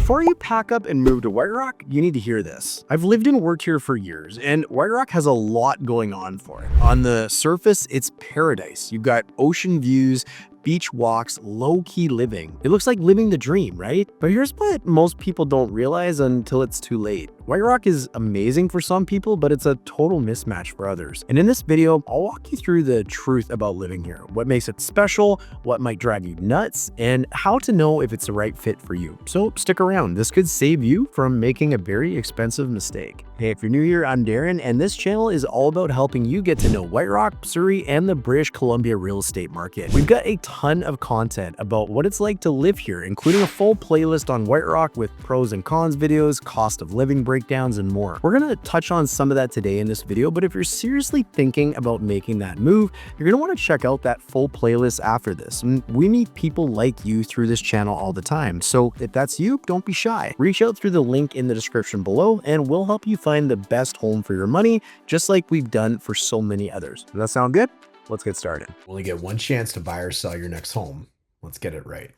Before you pack up and move to White Rock, you need to hear this. I've lived and worked here for years, and White Rock has a lot going on for it. On the surface, it's paradise. You've got ocean views, beach walks, low-key living. It looks like living the dream, right? But here's what most people don't realize until it's too late. White Rock is amazing for some people, but it's a total mismatch for others. And in this video, I'll walk you through the truth about living here, what makes it special, what might drive you nuts, and how to know if it's the right fit for you. So stick around. This could save you from making a very expensive mistake. Hey, if you're new here, I'm Darren, and this channel is all about helping you get to know White Rock, Surrey, and the British Columbia real estate market. We've got a ton of content about what it's like to live here, including a full playlist on White Rock with pros and cons videos, cost of living breakdowns, and more. We're gonna touch on some of that today in this video, but if you're seriously thinking about making that move, you're gonna wanna check out that full playlist after this. And we meet people like you through this channel all the time, so if that's you, don't be shy. Reach out through the link in the description below, and we'll help you find the best home for your money, just like we've done for so many others. Does that sound good? Let's get started. Only get one chance to buy or sell your next home. Let's get it right.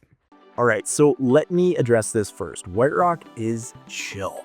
All right, so let me address this first. White Rock is chill.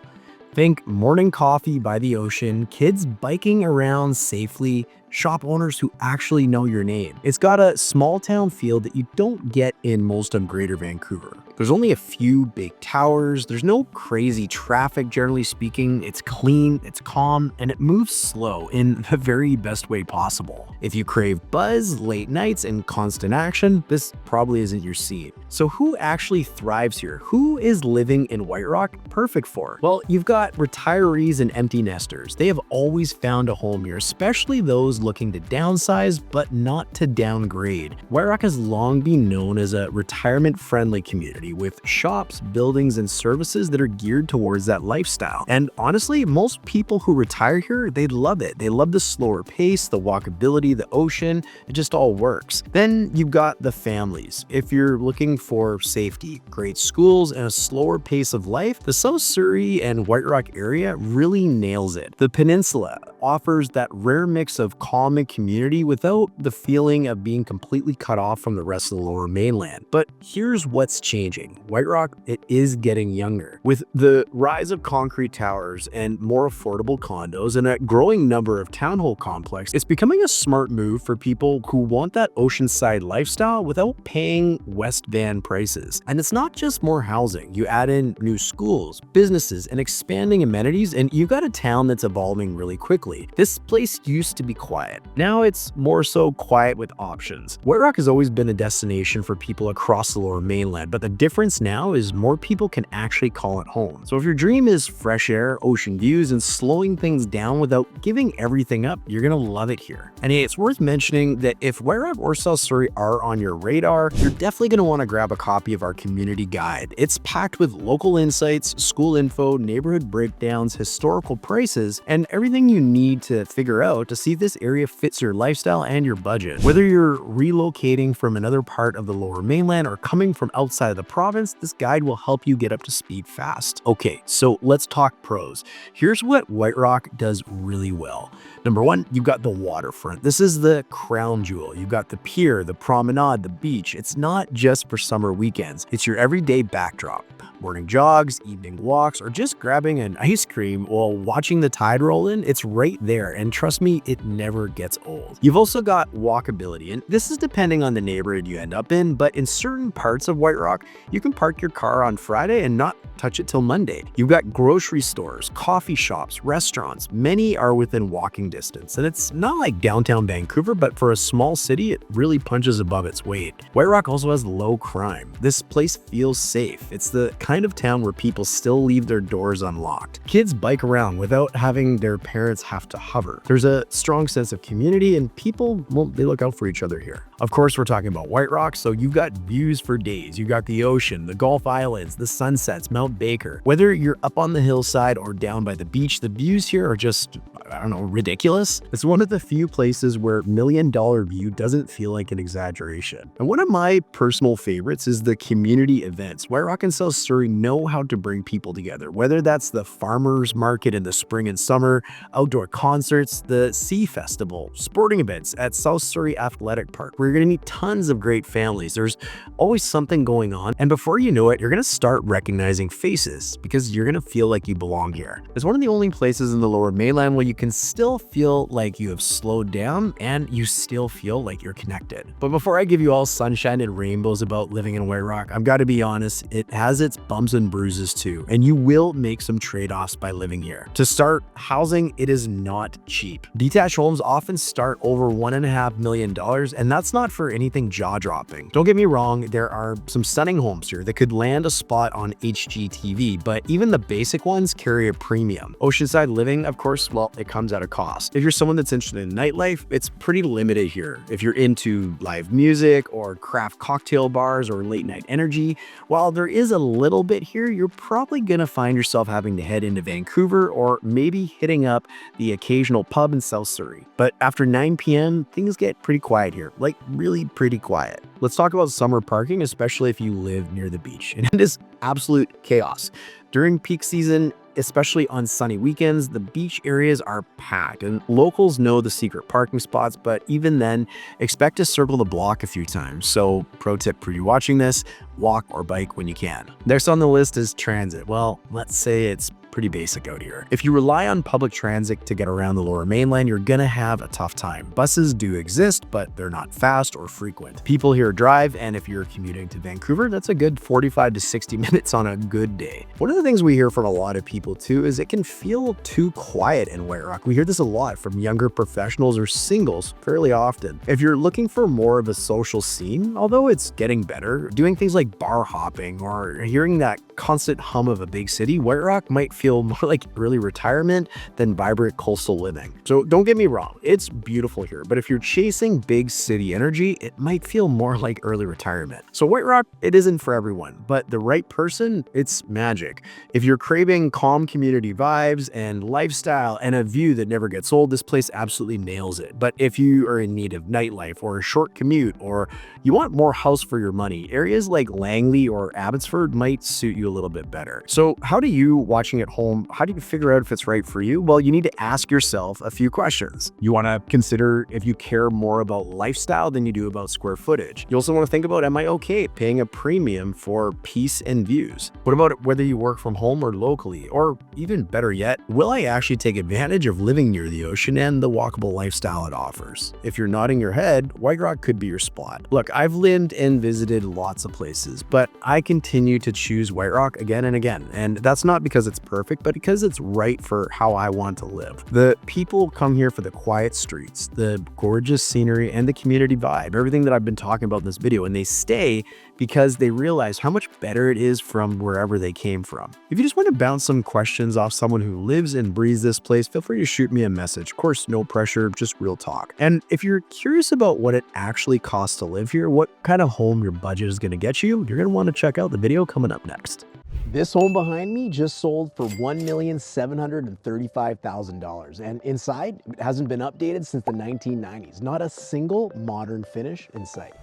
Think morning coffee by the ocean, kids biking around safely, shop owners who actually know your name. It's got a small town feel that you don't get in most of Greater Vancouver. There's only a few big towers, there's no crazy traffic generally speaking, it's clean, it's calm, and it moves slow in the very best way possible. If you crave buzz, late nights, and constant action, this probably isn't your scene. So who actually thrives here? Who is living in White Rock perfect for? Well, you've got retirees and empty nesters. They have always found a home here, especially those looking to downsize but not to downgrade. White Rock has long been known as a retirement-friendly community with shops, buildings, and services that are geared towards that lifestyle. And honestly, most people who retire here, they love it. They love the slower pace, the walkability, the ocean, it just all works. Then you've got the families. If you're looking for safety, great schools, and a slower pace of life, the South Surrey and White Rock area really nails it. The peninsula offers that rare mix of calm and community without the feeling of being completely cut off from the rest of the lower mainland. But here's what's changing. White Rock, it is getting younger. With the rise of concrete towers and more affordable condos and a growing number of townhome complexes, it's becoming a smart move for people who want that oceanside lifestyle without paying West Van prices. And it's not just more housing. You add in new schools, businesses, and expanding amenities, and you've got a town that's evolving really quickly. This place used to be quiet. Now it's more so quiet with options. White Rock has always been a destination for people across the lower mainland, but the difference now is more people can actually call it home. So if your dream is fresh air, ocean views, and slowing things down without giving everything up, you're gonna love it here. And hey, it's worth mentioning that if White Rock or South Surrey are on your radar, you're definitely gonna wanna grab a copy of our community guide. It's packed with local insights, school info, neighborhood breakdowns, historical prices, and everything you need to figure out to see if this area fits your lifestyle and your budget. Whether you're relocating from another part of the lower mainland or coming from outside of the province, this guide will help you get up to speed fast. Okay, so let's talk pros. Here's what White Rock does really well. Number one, you've got the waterfront. This is the crown jewel. You've got the pier, the promenade, the beach. It's not just for summer weekends. It's your everyday backdrop. Morning jogs, evening walks, or just grabbing an ice cream while watching the tide roll in, it's right there. And trust me, it never gets old. You've also got walkability, and this is depending on the neighborhood you end up in, but in certain parts of White Rock, you can park your car on Friday and not touch it till Monday. You've got grocery stores, coffee shops, restaurants. Many are within walking distance, and it's not like downtown Vancouver, but for a small city, it really punches above its weight. White Rock also has low crime. This place feels safe. It's the kind of town where people still leave their doors unlocked. Kids bike around without having their parents have to hover. There's a strong sense of community, and people, well, they look out for each other here. Of course, we're talking about White Rock, so you've got views for days. You've got the ocean, the Gulf Islands, the sunsets, Mount Baker. Whether you're up on the hillside or down by the beach, the views here are just I don't know, ridiculous? It's one of the few places where $1,000,000 view doesn't feel like an exaggeration. And one of my personal favorites is the community events. White Rock and South Surrey know how to bring people together, whether that's the farmers market in the spring and summer, outdoor concerts, the Sea Festival, sporting events at South Surrey Athletic Park, where you're going to meet tons of great families. There's always something going on, and before you know it, you're going to start recognizing faces because you're going to feel like you belong here. It's one of the only places in the Lower Mainland where you can still feel like you have slowed down and you still feel like you're connected. But before I give you all sunshine and rainbows about living in White Rock, I've got to be honest, it has its bumps and bruises too, and you will make some trade-offs by living here. To start, housing, it is not cheap. Detached homes often start over $1.5 million, and that's not for anything jaw-dropping. Don't get me wrong, there are some stunning homes here that could land a spot on HGTV, but even the basic ones carry a premium. Oceanside living, of course, well, it comes at a cost. If you're someone that's interested in nightlife, it's pretty limited here. If you're into live music or craft cocktail bars or late night energy, while there is a little bit here, you're probably gonna find yourself having to head into Vancouver or maybe hitting up the occasional pub in South Surrey. But after 9 p.m., things get pretty quiet here, like really pretty quiet. Let's talk about summer parking, especially if you live near the beach. And it is absolute chaos. During peak season, especially on sunny weekends, the beach areas are packed and locals know the secret parking spots, but even then, expect to circle the block a few times. So pro tip for you watching this, walk or bike when you can. Next on the list is transit. Well, let's say it's pretty basic out here. If you rely on public transit to get around the Lower Mainland, you're gonna have a tough time. Buses do exist, but they're not fast or frequent. People here drive, and if you're commuting to Vancouver, that's a good 45 to 60 minutes on a good day. One of the things we hear from a lot of people too is it can feel too quiet in White Rock. We hear this a lot from younger professionals or singles fairly often. If you're looking for more of a social scene, although it's getting better, doing things like bar hopping or hearing that constant hum of a big city, White Rock might feel more like early retirement than vibrant coastal living. So don't get me wrong, it's beautiful here, but if you're chasing big city energy, it might feel more like early retirement. So White Rock, it isn't for everyone, but the right person, it's magic. If you're craving calm community vibes and lifestyle and a view that never gets old, this place absolutely nails it. But if you are in need of nightlife or a short commute, or you want more house for your money, areas like Langley or Abbotsford might suit you a little bit better. So how do you, watching at home, how do you figure out if it's right for you? Well, you need to ask yourself a few questions. You want to consider if you care more about lifestyle than you do about square footage. You also want to think about, am I okay paying a premium for peace and views? What about whether you work from home or locally? Or even better yet, will I actually take advantage of living near the ocean and the walkable lifestyle it offers? If you're nodding your head, White Rock could be your spot. Look, I've lived and visited lots of places, but I continue to choose White Rock again and again. And that's not because it's perfect, but because it's right for how I want to live. The people come here for the quiet streets, the gorgeous scenery, and the community vibe, everything that I've been talking about in this video, and they stay because they realize how much better it is from wherever they came from. If you just want to bounce some questions off someone who lives and breathes this place, feel free to shoot me a message. Of course, no pressure, just real talk. And if you're curious about what it actually costs to live here, what kind of home your budget is going to get you, you're going to want to check out the video coming up next. This home behind me just sold for $1,735,000, and inside it hasn't been updated since the 1990s. Not a single modern finish in sight.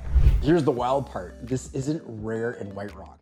Here's the wild part. This isn't rare in White Rock.